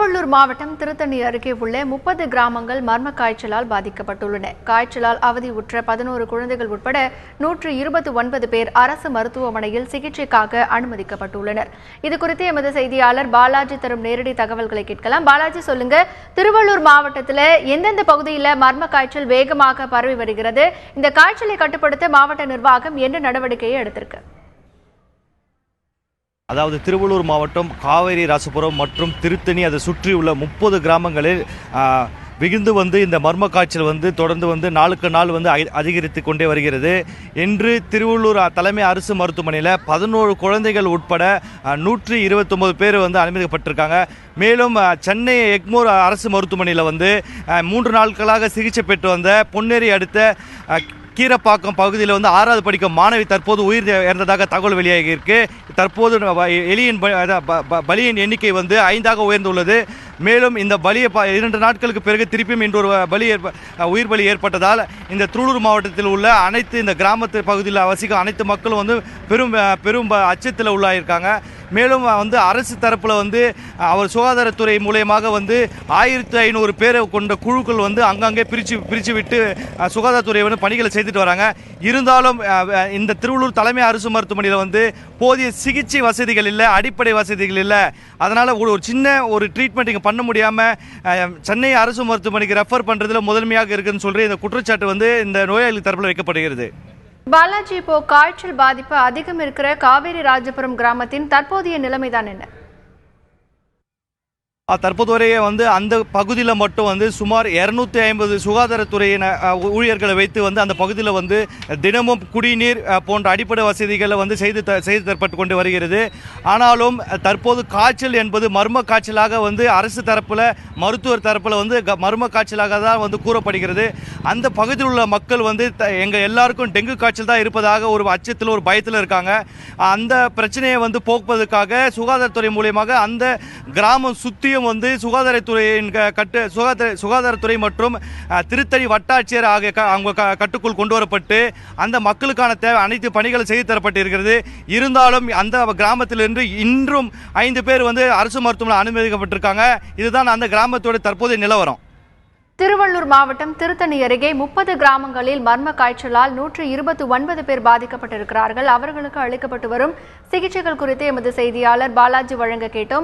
திருவள்ளூர் மாவட்டம் திருத்தணி அருகே உள்ள 30 கிராமங்கள் மர்ம காய்ச்சலால் பாதிக்கப்பட்டுள்ளன. காய்ச்சலால் அவதியுற்ற 11 குழந்தைகள் உட்பட 129 பேர் அரசு மருத்துவமனையில் சிகிச்சைக்காக அனுமதிக்கப்பட்டுள்ளனர். இதுகுறித்து எமது செய்தியாளர் பாலாஜி தரும் நேரடி தகவல்களை கேட்கலாம். பாலாஜி, சொல்லுங்க, திருவள்ளூர் மாவட்டத்தில் எந்தெந்த பகுதியில் மர்ம காய்ச்சல் வேகமாக பரவி வருகிறது? இந்த காய்ச்சலை கட்டுப்படுத்த மாவட்ட நிர்வாகம் என்ன நடவடிக்கையை எடுத்திருக்கு? அதாவது திருவள்ளூர் மாவட்டம் காவேரி ராசபுரம் மற்றும் திருத்தணி அதை சுற்றியுள்ள 30 கிராமங்களில் விகிந்து இந்த மர்ம காய்ச்சல் தொடர்ந்து நாளுக்கு நாள் அதிகரித்து கொண்டே வருகிறது. இன்று திருவள்ளூர் தலைமை அரசு மருத்துவமனையில் 11 குழந்தைகள் உட்பட 129 பேர் அனுமதிக்கப்பட்டிருக்காங்க. மேலும் சென்னை எக்மோர் அரசு மருத்துவமனையில் 3 நாட்களாக சிகிச்சை பெற்று வந்த பொன்னேரி அடுத்த கீரப்பாக்கம் பகுதியில் 6வது படிக்கும் மாணவி தற்போது உயிர் இறந்ததாக தகவல் வெளியாகி இருக்கு. தற்போது பலியின் எண்ணிக்கை 5ஆக உயர்ந்துள்ளது. மேலும் இந்த பலியை 2 நாட்களுக்கு பிறகு திருப்பியும் இன்று ஒரு உயிர் பலி ஏற்பட்டதால் இந்த திருவள்ளூர் மாவட்டத்தில் உள்ள அனைத்து இந்த கிராமத்து பகுதியில் வசிக்கும் அனைத்து மக்களும் பெரும் அச்சத்தில் உள்ளாயிருக்காங்க. மேலும் அரசு தரப்பில் அவர் சுகாதாரத்துறை மூலயமாக 1500 பேரை கொண்ட குழுக்கள் அங்கங்கே பிரித்து விட்டு சுகாதாரத்துறை பணிகளை செய்துட்டு வராங்க. இருந்தாலும் இந்த திருவள்ளூர் தலைமை அரசு மருத்துவமனையில் போதிய சிகிச்சை வசதிகள் இல்லை, அடிப்படை வசதிகள் இல்லை. அதனால் ஒரு சின்ன ட்ரீட்மெண்ட் இங்கே பண்ண முடியாமல் சென்னை அரசு மருத்துவமனைக்கு ரெஃபர் பண்ணுறதுல முதன்மையாக இருக்குதுன்னு சொல்லி இந்த குற்றச்சாட்டு இந்த நோயாளிகள் தரப்பில் வைக்கப்படுகிறது. பாலாஜி, இப்போ காய்ச்சல் பாதிப்பு அதிகம் இருக்கிற காவேரி ராஜபுரம் கிராமத்தின் தற்போதைய நிலைமைதான் என்ன? தற்போது வரையே அந்த பகுதியில் மட்டும் சுமார் 250 சுகாதாரத்துறையின ஊழியர்களை வைத்து அந்த பகுதியில் தினமும் குடிநீர் போன்ற அடிப்படை வசதிகளை செய்து தரப்பட்டு கொண்டு வருகிறது. ஆனாலும் தற்போது காய்ச்சல் என்பது மர்ம காய்ச்சலாக அரசு தரப்பில் மருத்துவர் தரப்பில் மர்ம காய்ச்சலாக தான் கூறப்படுகிறது. அந்த பகுதியில் உள்ள மக்கள் எங்கள் எல்லாருக்கும் டெங்கு காய்ச்சல் தான் இருப்பதாக ஒரு அச்சத்தில் ஒரு பயத்தில் இருக்காங்க. அந்த பிரச்சனையை போக்குவதற்காக சுகாதாரத்துறை மூலியமாக அந்த கிராமம் சுற்றி சுகாதாரத்துறையின் சுகாதாரத்துறை மற்றும் திருத்தணி வட்டாட்சியர் ஆகிய கட்டுக்குள் கொண்டு வரப்பட்டு அந்த மக்களுக்கான தேவை அனைத்து பணிகள் செய்து தரப்பட்டிருக்கிறது. இருந்தாலும் அந்த கிராமத்திலிருந்து இன்றும் 5 பேர் அரசு மருத்துவமனை அனுமதிக்கப்பட்டிருக்காங்க. இதுதான் அந்த கிராமத்தோட தற்போதைய நிலவரம். திருவள்ளூர் மாவட்டம் திருத்தணி அருகே 30 கிராமங்களில் மர்ம காய்ச்சலால் 129 பேர் பாதிக்கப்பட்டிருக்கிறார்கள். அவர்களுக்கு அளிக்கப்பட்டு வரும் சிகிச்சைகள் குறித்து எமது செய்தியாளர் பாலாஜி வழங்க கேட்டோம்.